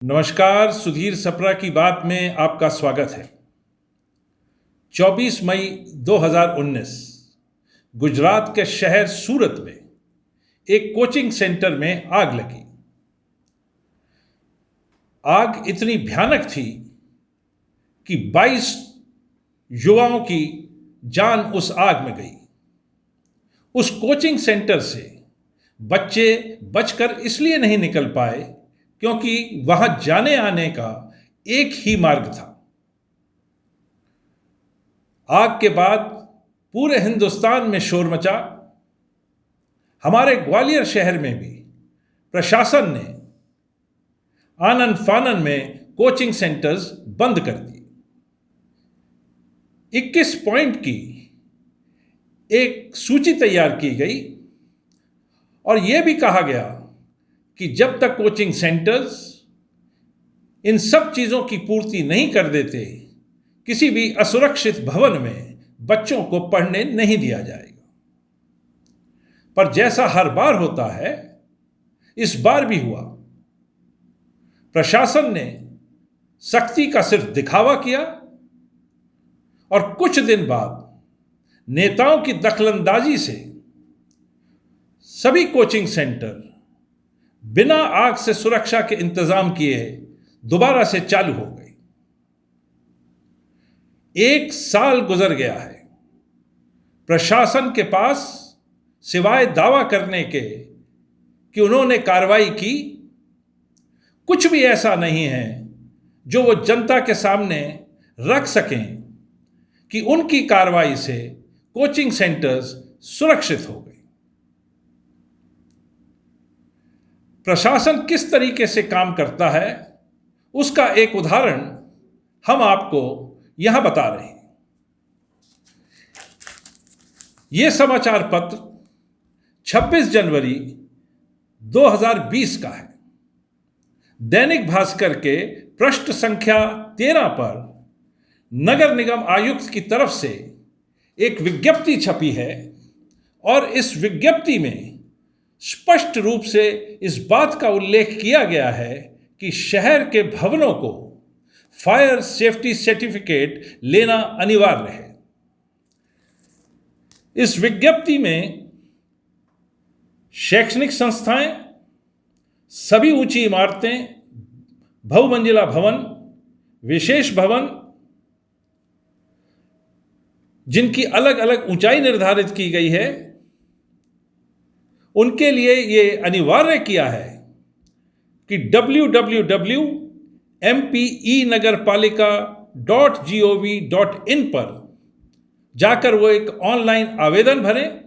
नमस्कार। सुधीर सप्रा की बात में आपका स्वागत है। 24 मई 2019 गुजरात के शहर सूरत में एक कोचिंग सेंटर में आग लगी। आग इतनी भयानक थी कि 22 युवाओं की जान उस आग में गई। उस कोचिंग सेंटर से बच्चे बचकर इसलिए नहीं निकल पाए क्योंकि वहां जाने आने का एक ही मार्ग था। आग के बाद पूरे हिंदुस्तान में शोर मचा। हमारे ग्वालियर शहर में भी प्रशासन ने आनन फानन में कोचिंग सेंटर्स बंद कर दिए। 21 पॉइंट की एक सूची तैयार की गई और यह भी कहा गया कि जब तक कोचिंग सेंटर्स इन सब चीज़ों की पूर्ति नहीं कर देते, किसी भी असुरक्षित भवन में बच्चों को पढ़ने नहीं दिया जाएगा। पर जैसा हर बार होता है, इस बार भी हुआ। प्रशासन ने सख्ती का सिर्फ दिखावा किया और कुछ दिन बाद नेताओं की दखलंदाजी से सभी कोचिंग सेंटर बिना आग से सुरक्षा के इंतजाम किए दोबारा से चालू हो गए। 1 साल गुजर गया है। प्रशासन के पास सिवाय दावा करने के कि उन्होंने कार्रवाई की, कुछ भी ऐसा नहीं है जो वो जनता के सामने रख सकें कि उनकी कार्रवाई से कोचिंग सेंटर्स सुरक्षित हो गए। प्रशासन किस तरीके से काम करता है, उसका एक उदाहरण हम आपको यहां बता रहे हैं। यह समाचार पत्र 26 जनवरी 2020 का है। दैनिक भास्कर के पृष्ठ संख्या 13 पर नगर निगम आयुक्त की तरफ से एक विज्ञप्ति छपी है और इस विज्ञप्ति में स्पष्ट रूप से इस बात का उल्लेख किया गया है कि शहर के भवनों को फायर सेफ्टी सर्टिफिकेट लेना अनिवार्य है। इस विज्ञप्ति में शैक्षणिक संस्थाएं, सभी ऊंची इमारतें, बहुमंजिला भवन, विशेष भवन जिनकी अलग अलग ऊंचाई निर्धारित की गई है, उनके लिए ये अनिवार्य किया है कि www.mpenagarpalika.gov.in पर जाकर वो एक ऑनलाइन आवेदन भरें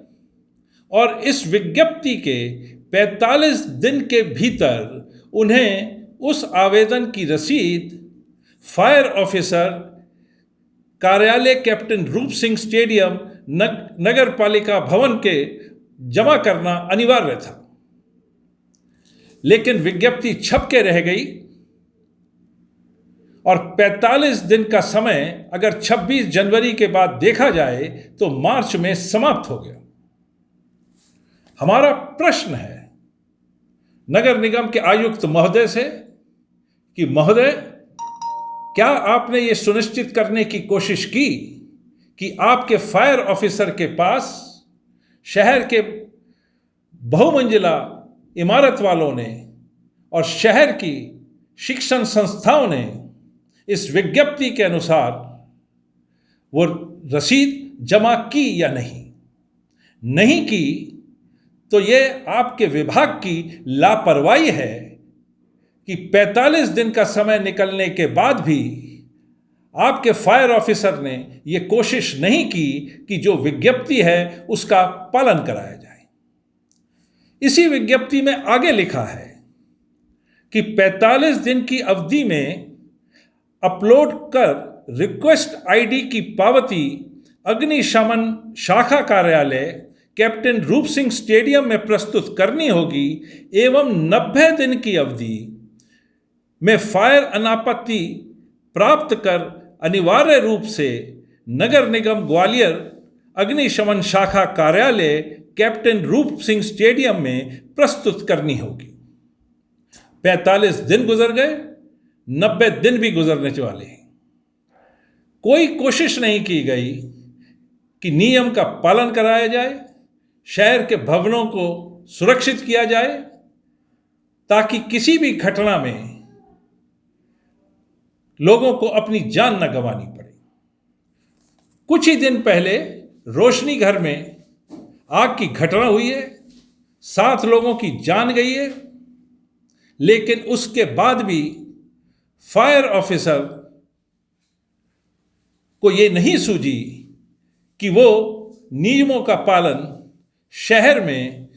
और इस विज्ञप्ति के 45 दिन के भीतर उन्हें उस आवेदन की रसीद फायर ऑफिसर कार्यालय कैप्टन रूप सिंह स्टेडियम नगर पालिका भवन के जमा करना अनिवार्य था। लेकिन विज्ञप्ति छप के रह गई और 45 दिन का समय अगर 26 जनवरी के बाद देखा जाए तो मार्च में समाप्त हो गया। हमारा प्रश्न है नगर निगम के आयुक्त महोदय से कि महोदय, क्या आपने ये सुनिश्चित करने की कोशिश की कि आपके फायर ऑफिसर के पास शहर के बहुमंजिला इमारत वालों ने और शहर की शिक्षण संस्थाओं ने इस विज्ञप्ति के अनुसार वो रसीद जमा की या नहीं की तो ये आपके विभाग की लापरवाही है कि 45 दिन का समय निकलने के बाद भी आपके फायर ऑफिसर ने ये कोशिश नहीं की कि जो विज्ञप्ति है उसका पालन कराया जाए। इसी विज्ञप्ति में आगे लिखा है कि 45 दिन की अवधि में अपलोड कर रिक्वेस्ट आईडी की पावती अग्निशमन शाखा कार्यालय कैप्टन रूप सिंह स्टेडियम में प्रस्तुत करनी होगी एवं 90 दिन की अवधि में फायर अनापत्ति प्राप्त कर अनिवार्य रूप से नगर निगम ग्वालियर अग्निशमन शाखा कार्यालय कैप्टन रूप सिंह स्टेडियम में प्रस्तुत करनी होगी। 45 दिन गुजर गए 90 दिन भी गुजरने वाले हैं। कोई कोशिश नहीं की गई कि नियम का पालन कराया जाए, शहर के भवनों को सुरक्षित किया जाए, ताकि किसी भी घटना में लोगों को अपनी जान न गंवानी पड़े। कुछ ही दिन पहले रोशनी घर में आग की घटना हुई है, 7 लोगों की जान गई है, लेकिन उसके बाद भी फायर ऑफिसर को यह नहीं सूझी कि वो नियमों का पालन शहर में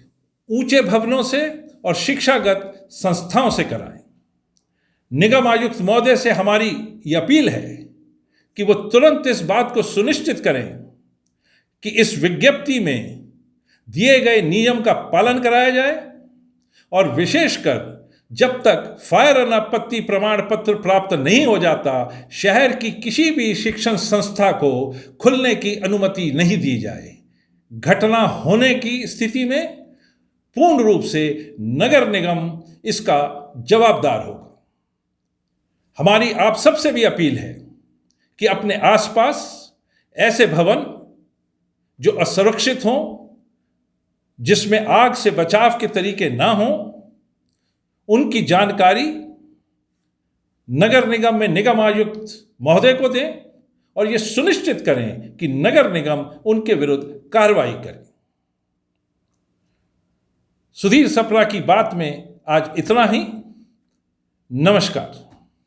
ऊंचे भवनों से और शिक्षागत संस्थाओं से कराएं। निगम आयुक्त महोदय से हमारी ये अपील है कि वो तुरंत इस बात को सुनिश्चित करें कि इस विज्ञप्ति में दिए गए नियम का पालन कराया जाए, और विशेषकर जब तक फायर अनापत्ति प्रमाण पत्र प्राप्त नहीं हो जाता, शहर की किसी भी शिक्षण संस्था को खुलने की अनुमति नहीं दी जाए। घटना होने की स्थिति में पूर्ण रूप से नगर निगम इसका जवाबदार होगा। हमारी आप सबसे भी अपील है कि अपने आसपास ऐसे भवन जो असुरक्षित हों, जिसमें आग से बचाव के तरीके ना हों, उनकी जानकारी नगर निगम में निगम आयुक्त महोदय को दें और यह सुनिश्चित करें कि नगर निगम उनके विरुद्ध कार्रवाई करे। सुधीर सप्रा की बात में आज इतना ही। नमस्कार।